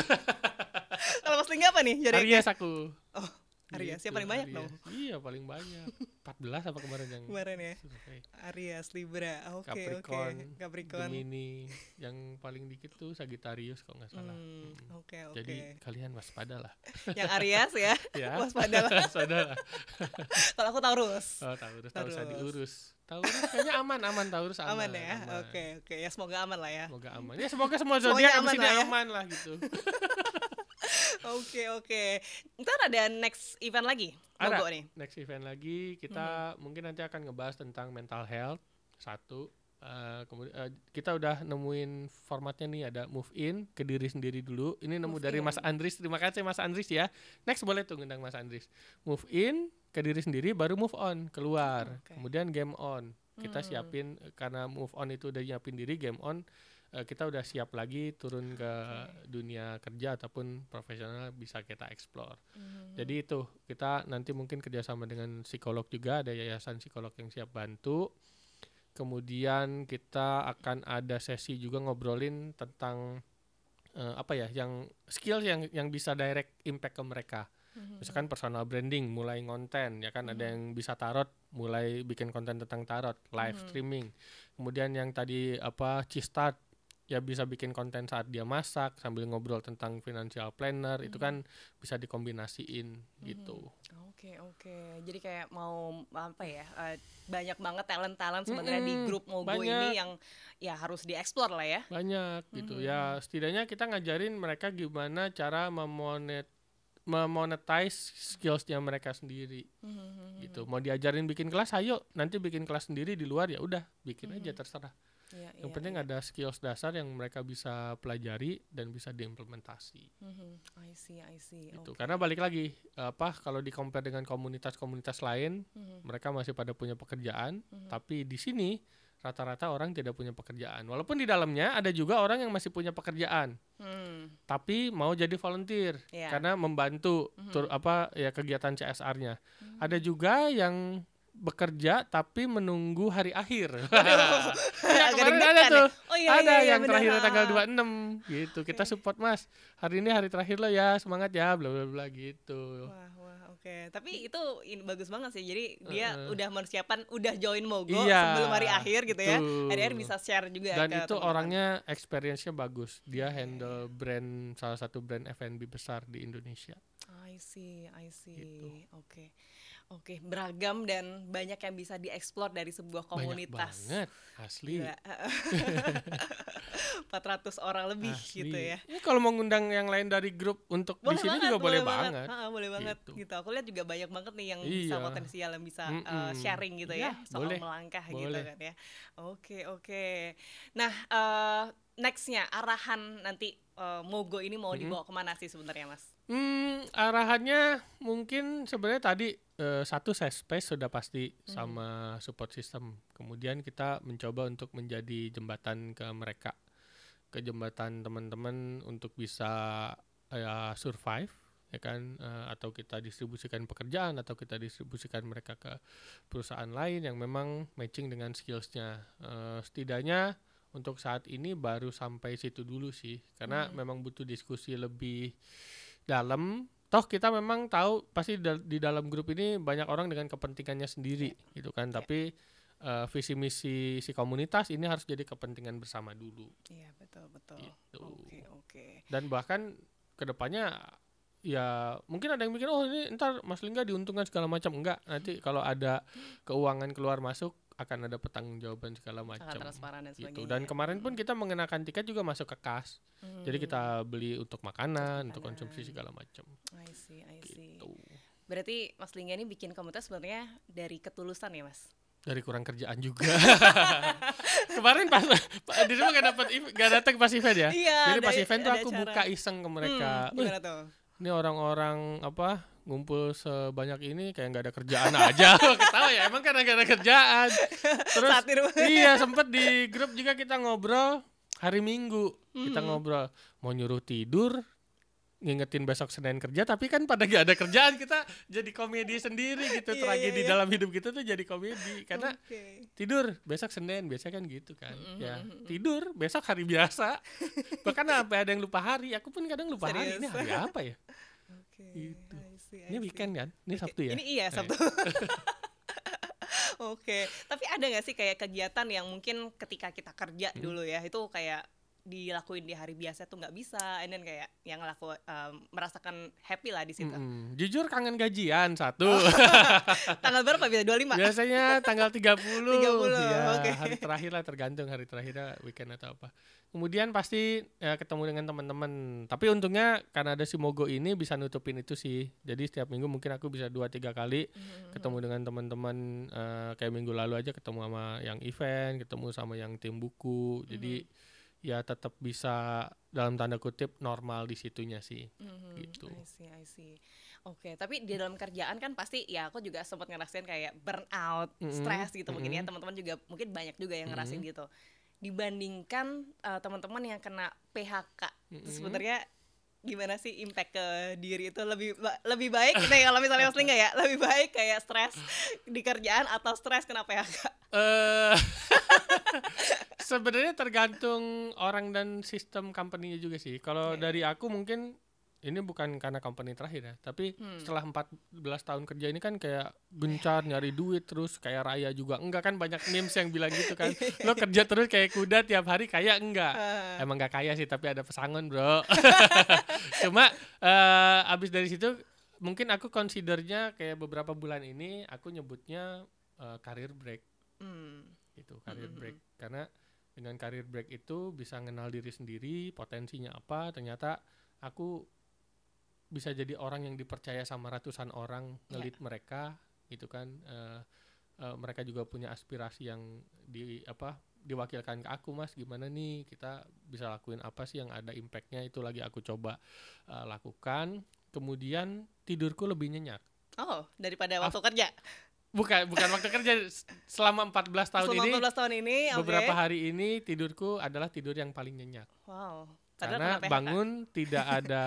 Kalau Mas Lingga apa nih zodiaknya? Aries aku. Oh, Aries. Gitu, Yang paling banyak Aries. dong. Iya, paling banyak. 14 apa kemarin yang Kemarin ya. survei. Aries, Libra. Oke. Capricorn, Gemini, yang paling dikit tuh Sagittarius kalau nggak salah. Oke. Jadi kalian waspada lah. Yang Aries ya. Ya. Waspada lah. Waspada lah. Kalau aku Taurus. Oh, Taurus tak usah diurus. Taurus kayaknya aman, Taurus aman. Aman ya. Aman. Oke. Ya semoga aman lah ya. Semoga aman. Ya semoga semua zodiak aman di sini lah ya. aman lah gitu. Oke. Ntar ada next event lagi. Ada Mogo nih. next event lagi kita mungkin nanti akan ngebahas tentang mental health satu. Kemudian kita udah nemuin formatnya nih, ada move in ke diri sendiri dulu. Ini nemu Move dari in. Mas Andris. Terima kasih Mas Andris ya. Next boleh tuh ngundang Mas Andris. Move in ke diri sendiri baru move on keluar. Oke. Kemudian game on. Kita siapin karena move on itu udah nyiapin diri, game on kita udah siap lagi turun ke dunia kerja ataupun profesional bisa kita explore. Jadi itu kita nanti mungkin kerjasama dengan psikolog juga, ada yayasan psikolog yang siap bantu. Kemudian kita akan ada sesi juga ngobrolin tentang apa ya, yang skill yang bisa direct impact ke mereka. Misalkan personal branding, mulai ngonten ya kan, ada yang bisa tarot, mulai bikin konten tentang tarot, live streaming. Kemudian yang tadi apa Cistat ya bisa bikin konten saat dia masak sambil ngobrol tentang financial planner, itu kan bisa dikombinasiin gitu. Oke. Jadi kayak mau apa ya? Banyak banget talent sebenarnya di grup Mogo banyak. ini yang ya harus dieksplor lah ya. Banyak gitu ya, setidaknya kita ngajarin mereka gimana cara memonetize skillsnya mereka sendiri gitu. Mau diajarin bikin kelas, ayo nanti bikin kelas sendiri di luar, ya udah bikin aja terserah. Yang penting ada skills dasar yang mereka bisa pelajari dan bisa diimplementasi. I see. Gitu. Karena balik lagi kalau di compare dengan komunitas-komunitas lain, mereka masih pada punya pekerjaan, tapi di sini rata-rata orang tidak punya pekerjaan. Walaupun di dalamnya ada juga orang yang masih punya pekerjaan, tapi mau jadi volunteer karena membantu kegiatan CSR-nya. Ada juga yang bekerja tapi menunggu hari akhir. Ya, kemarin ada tuh. Ada yang terakhir tanggal 26 gitu. Kita support Mas. Hari ini hari terakhir lo ya, semangat ya, bla bla bla gitu. Wah, oke. Tapi itu bagus banget sih. Jadi dia udah mempersiapkan, udah join Mogo Iya, sebelum hari akhir gitu ya. betul. Hari-hari bisa share juga Dan ke itu teman-teman. orangnya experience-nya bagus. Dia handle brand, salah satu brand F&B besar di Indonesia. I see. Gitu. Oke, beragam dan banyak yang bisa dieksplor dari sebuah komunitas. Banyak banget, asli. Gila. 400 orang lebih Asli. gitu ya. Ya kalau mau ngundang yang lain dari grup untuk di sini juga boleh banget. Boleh banget gitu. Aku lihat juga banyak banget nih yang bisa Iya. potensial, yang bisa sharing gitu Ya, ya soal boleh. melangkah gitu Boleh. kan ya. Oke. Nah, nextnya arahan nanti Mogo ini mau dibawa kemana sih sebenarnya Mas? Arahannya mungkin sebenarnya tadi satu safe space sudah pasti sama support system. Kemudian kita mencoba untuk menjadi jembatan ke mereka, ke jembatan teman-teman untuk bisa survive ya kan, atau kita distribusikan pekerjaan atau kita distribusikan mereka ke perusahaan lain yang memang matching dengan skillsnya. Setidaknya untuk saat ini baru sampai situ dulu sih, karena memang butuh diskusi lebih dalam. Toh kita memang tahu pasti di dalam grup ini banyak orang dengan kepentingannya sendiri gitu kan, tapi visi misi si komunitas ini harus jadi kepentingan bersama dulu. Iya, betul. Gitu. Oke. Dan bahkan kedepannya ya mungkin ada yang mikir, oh ini ntar Mas Lingga diuntungkan segala macam. Enggak, nanti kalau ada keuangan keluar masuk akan ada pertanggungjawaban segala Sangat macam transparan dan gitu. sebagainya. Dan kemarin pun kita mengenakan tiket juga masuk ke kas. Jadi kita beli untuk makanan, untuk konsumsi segala macam. I see. Gitu. Berarti Mas Lingga ini bikin komunitas sebenarnya dari ketulusan ya, Mas? Dari kurang kerjaan juga. Kemarin pas di rumah gak datang pas event ya. Iya, Jadi pas event tuh ada aku acara. buka iseng ke mereka. Gimana tuh? Ini orang-orang ngumpul sebanyak ini kayak nggak ada kerjaan aja. Ketawa ya, emang karena nggak ada kerjaan. Terus iya sempet di grup juga kita ngobrol hari Minggu. Kita ngobrol mau nyuruh tidur, ngingetin besok Senin kerja, tapi kan pada gak ada kerjaan, kita jadi komedi sendiri gitu. Tragedi dalam hidup kita tuh jadi komedi karena tidur besok Senin biasa kan gitu kan. Ya tidur besok hari biasa. Bahkan sampai ada yang lupa hari, aku pun kadang lupa hari, ini hari apa ya. Gitu. Ini weekend kan, ini Sabtu ya. Ini iya Sabtu. Oke, tapi ada nggak sih kayak kegiatan yang mungkin ketika kita kerja dulu ya, itu kayak dilakuin di hari biasa tuh nggak bisa, and then kayak yang merasakan happy lah di situ. Jujur kangen gajian satu. Tanggal berapa biasa? 25? Biasanya tanggal 30. 30, ya, okay. Hari terakhir lah, tergantung hari terakhirnya weekend atau apa. Kemudian pasti ketemu dengan teman-teman. Tapi untungnya karena ada si Mogo ini bisa nutupin itu sih. Jadi setiap minggu mungkin aku bisa 2-3 kali ketemu dengan teman-teman. Kayak minggu lalu aja ketemu sama yang event, ketemu sama yang tim buku. Jadi ya tetap bisa dalam tanda kutip normal di situnya sih. Gitu. I see. Oke, tapi di dalam kerjaan kan pasti ya aku juga sempat ngerasain kayak burnout, stres gitu mungkin ya, teman-teman juga mungkin banyak juga yang ngerasain gitu. Dibandingkan teman-teman yang kena PHK, sebenarnya gimana sih impact ke diri itu lebih baik nih kalau misalnya Mas Lingga ya, lebih baik kayak stres di kerjaan atau stres kena PHK? Sebenarnya tergantung orang dan sistem company-nya juga sih. Kalau dari aku mungkin ini bukan karena company terakhir ya, tapi setelah 14 tahun kerja ini kan kayak gencar nyari duit terus kayak raya juga. Enggak kan, banyak memes yang bilang gitu kan. Lo kerja terus kayak kuda tiap hari, kaya enggak? Emang enggak kaya sih, tapi ada pesangon, Bro. Cuma abis dari situ mungkin aku considernya kayak beberapa bulan ini aku nyebutnya career break. Gitu, career break. Karena dengan career break itu bisa ngenal diri sendiri, potensinya apa, ternyata aku bisa jadi orang yang dipercaya sama ratusan orang, ngelit mereka gitu kan. Mereka juga punya aspirasi yang diwakilkan ke aku, Mas gimana nih kita bisa lakuin apa sih yang ada impactnya, itu lagi aku coba lakukan. Kemudian tidurku lebih nyenyak. Oh, daripada waktu kerja? Bukan waktu kerja. Selama 14 tahun ini, beberapa hari ini tidurku adalah tidur yang paling nyenyak. Wow. Karena bangun tidak ada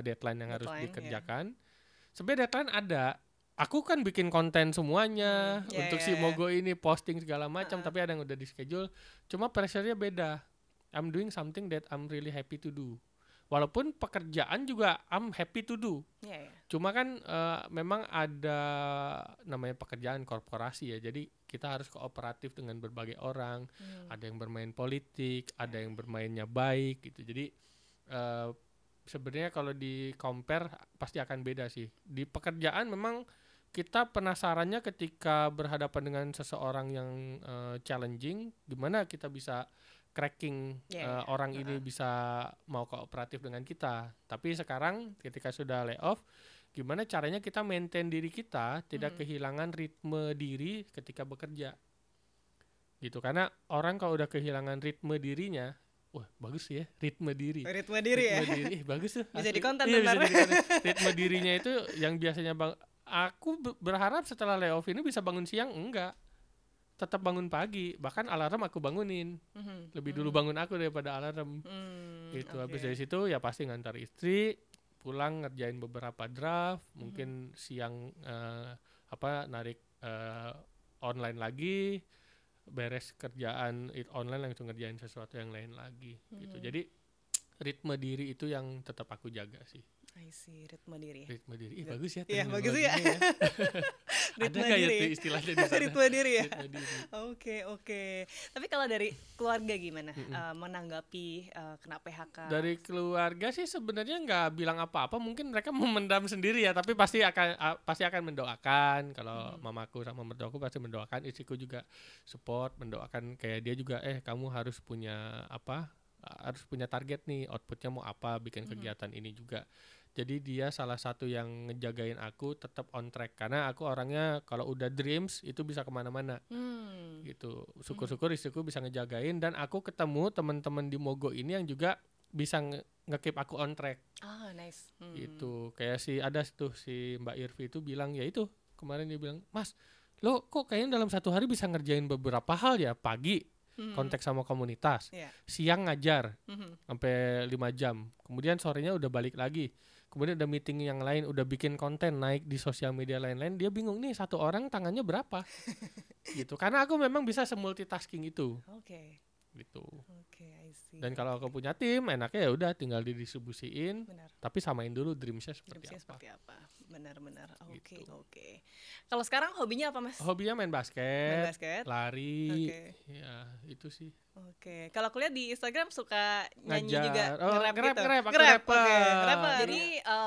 deadline yang harus dikerjakan. Sebenarnya deadline ada. Aku kan bikin konten semuanya untuk si Mogo ini, posting segala macam, tapi ada yang udah di schedule. Cuma pressure-nya beda. I'm doing something that I'm really happy to do. Walaupun pekerjaan juga I'm happy to do. Cuma kan memang ada namanya pekerjaan korporasi ya. Jadi kita harus kooperatif dengan berbagai orang. Ada yang bermain politik, ada yang bermainnya baik gitu. Jadi sebenarnya kalau di compare pasti akan beda sih. Di pekerjaan memang kita penasarannya ketika berhadapan dengan seseorang yang challenging, gimana kita bisa cracking orang ini bisa mau kooperatif dengan kita. Tapi sekarang ketika sudah layoff, gimana caranya kita maintain diri kita tidak kehilangan ritme diri ketika bekerja gitu. Karena orang kalau udah kehilangan ritme dirinya, wah bagus ya ritme diri bagus tuh, bisa di konten. Ritme dirinya itu yang biasanya aku berharap setelah layoff ini bisa bangun siang, enggak, tetap bangun pagi, bahkan alarm aku bangunin, lebih dulu bangun aku daripada alarm. Gitu. Habis dari situ ya pasti ngantar istri, pulang ngerjain beberapa draft, mungkin siang narik online lagi, beres kerjaan online langsung ngerjain sesuatu yang lain lagi. Gitu. Jadi ritme diri itu yang tetap aku jaga sih. I see, ritme diri. Ritme diri. Ih, bagus ya Iya, bagus ya. terminologinya ya. Ada Ritme nggak ya diri. tuh istilahnya di sana? Ritme diri ya. Ritme diri. Oke. Tapi kalau dari keluarga gimana Mm-mm. menanggapi kena PHK? Dari keluarga sih sebenarnya nggak bilang apa-apa, mungkin mereka memendam sendiri ya, tapi pasti akan mendoakan. Kalau mamaku sama mertuaku pasti mendoakan, istriku juga support, mendoakan kayak dia juga kamu harus punya harus punya target nih, outputnya mau apa, bikin kegiatan ini juga. Jadi dia salah satu yang ngejagain aku tetap on track, karena aku orangnya kalau udah dreams itu bisa kemana-mana gitu. Syukur-syukur istriku bisa ngejagain, dan aku ketemu teman-teman di Mogo ini yang juga bisa nge-keep aku on track Nice. gitu. Kayak ada tuh si Mbak Irvi itu bilang, ya itu kemarin dia bilang, Mas lo kok kayaknya dalam satu hari bisa ngerjain beberapa hal ya, pagi kontak sama komunitas, siang ngajar sampai 5 jam, kemudian sorenya udah balik lagi, kemudian ada meeting yang lain, udah bikin konten naik di sosial media lain-lain. Dia bingung nih satu orang tangannya berapa gitu, karena aku memang bisa semultitasking itu. Gitu. I see. Dan kalau aku punya tim, enaknya ya udah tinggal didistribusiin. Benar. Tapi samain dulu dreamsnya seperti apa. Benar. Gitu. Oke. Kalau sekarang hobinya apa, Mas? Hobinya main basket, lari, ya itu sih. Oke. Kalau kuliah di Instagram suka nyanyi Ngajar. juga, nge-rap gitu. Nge-rap, aku Nge-rap, rapper. oke. Rapper. Jadi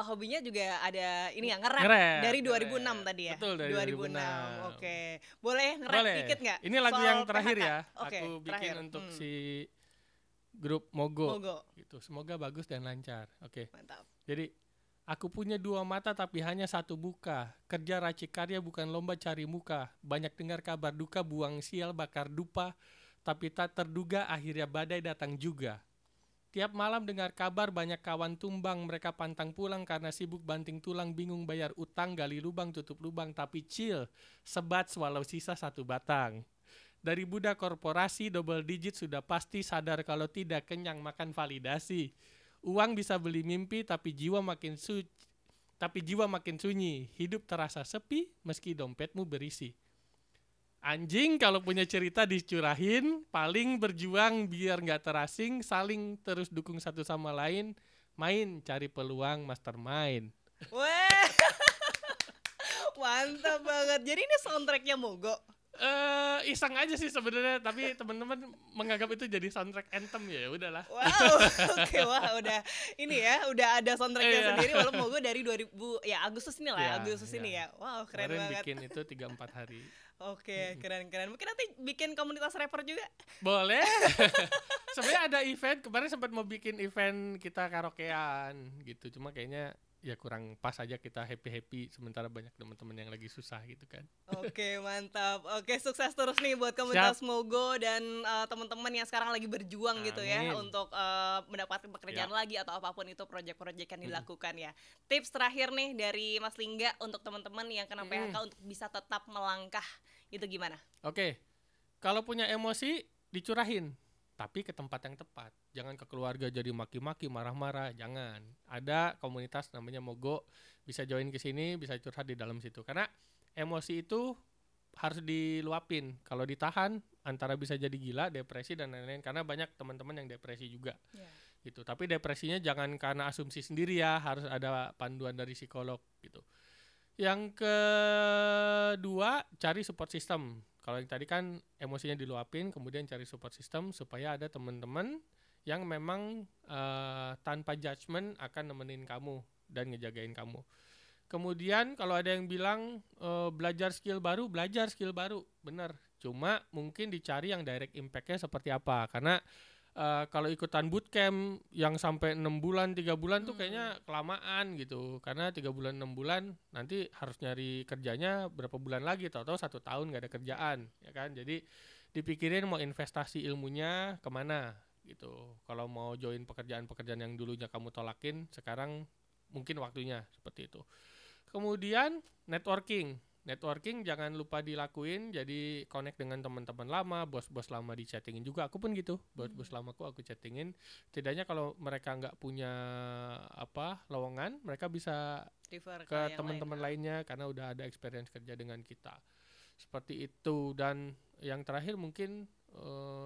hobinya juga ada ini ya, nge-rap dari 2006 tadi ya. Betul, dari 2006. Oke. Boleh nge-rap dikit nggak? Ini lagu soal yang terakhir PHK? ya. Oke, Aku bikin terakhir. untuk si grup Mogo. Mogo. Gitu. Semoga bagus dan lancar. Oke. Mantap. Jadi, aku punya dua mata tapi hanya satu buka. Kerja racik karya bukan lomba cari muka. Banyak dengar kabar duka, buang sial bakar dupa. Tapi tak terduga akhirnya badai datang juga. Tiap malam dengar kabar banyak kawan tumbang. Mereka pantang pulang karena sibuk banting tulang. Bingung bayar utang, gali lubang, tutup lubang. Tapi chill, sebat walau sisa satu batang. Dari budak korporasi double digit sudah pasti, sadar kalau tidak kenyang makan validasi. Uang bisa beli mimpi tapi jiwa makin sunyi. Hidup terasa sepi meski dompetmu berisi. Anjing kalau punya cerita dicurahin, paling berjuang biar nggak terasing, saling terus dukung satu sama lain, main cari peluang mastermind. Wah, mantap banget. Jadi ini soundtracknya Mogo. Iseng aja sih sebenarnya, tapi teman-teman menganggap itu jadi soundtrack anthem, ya udahlah. Wow, oke, wah udah ini ya, udah ada soundtracknya sendiri. Walaupun Mogo dari 2000 ya Agustus ini lah, Agustus ini ya. Wow, keren kemarin banget. bikin itu 3-4 hari. Oke, keren. Mungkin nanti bikin komunitas rapper juga. Boleh. Sebenarnya ada event, kemarin sempat mau bikin event kita karaokean gitu, cuma kayaknya ya kurang pas aja kita happy sementara banyak teman-teman yang lagi susah gitu kan. Oke, mantap. Oke, sukses terus nih buat komunitas Mogo dan teman-teman yang sekarang lagi berjuang gitu ya untuk mendapatkan pekerjaan lagi atau apapun itu proyek-proyek yang dilakukan ya. Tips terakhir nih dari Mas Lingga untuk teman-teman yang kena PHK untuk bisa tetap melangkah itu gimana? Oke. Kalau punya emosi dicurahin, tapi ke tempat yang tepat. Jangan ke keluarga jadi maki-maki, marah-marah, jangan. Ada komunitas namanya Mogo, bisa join ke sini, bisa curhat di dalam situ. Karena emosi itu harus diluapin. Kalau ditahan antara bisa jadi gila, depresi dan lain-lain, karena banyak teman-teman yang depresi juga. Gitu. Tapi depresinya jangan karena asumsi sendiri ya, harus ada panduan dari psikolog gitu. Yang kedua, cari support system. Kalau yang tadi kan emosinya diluapin, kemudian cari support system supaya ada teman-teman yang memang tanpa judgement akan nemenin kamu dan ngejagain kamu. Kemudian kalau ada yang bilang belajar skill baru, bener. Cuma mungkin dicari yang direct impact-nya seperti apa. Karena kalau ikutan bootcamp yang sampai 6 bulan, 3 bulan tuh kayaknya kelamaan gitu. Karena 3 bulan, 6 bulan nanti harus nyari kerjanya berapa bulan lagi. Tahu-tahu 1 tahun gak ada kerjaan, ya kan. Jadi dipikirin mau investasi ilmunya kemana gitu. Kalau mau join pekerjaan-pekerjaan yang dulunya kamu tolakin, sekarang mungkin waktunya seperti itu. Kemudian networking jangan lupa dilakuin. Jadi connect dengan teman-teman lama, bos-bos lama di chattingin juga. Aku pun gitu, bos-bos lamaku aku chattingin. Setidaknya kalau mereka nggak punya lowongan, mereka bisa refer ke teman-teman lainnya karena udah ada experience kerja dengan kita. Seperti itu. Dan yang terakhir mungkin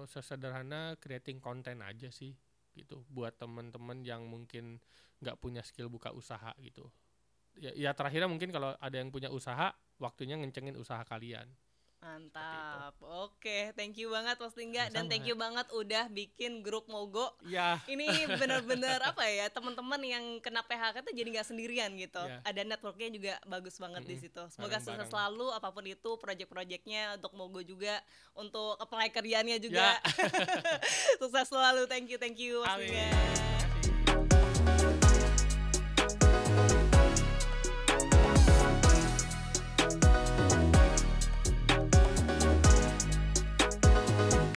sesederhana creating konten aja sih. gitu buat teman-teman yang mungkin nggak punya skill buka usaha gitu. Ya terakhirnya mungkin kalau ada yang punya usaha, waktunya ngencengin usaha kalian. Mantap. Oke, thank you banget Mas Lingga dan Sama-sama. thank you banget udah bikin grup Mogo. Ya, Ini benar-benar apa ya, teman-teman yang kena PHK tuh jadi nggak sendirian gitu. Ya. Ada networknya juga bagus banget di situ. Semoga Bareng-bareng. sukses selalu apapun itu project-projectnya untuk Mogo juga, untuk apply kerjaannya juga. Ya. Sukses selalu. Thank you Mas Amin. Lingga.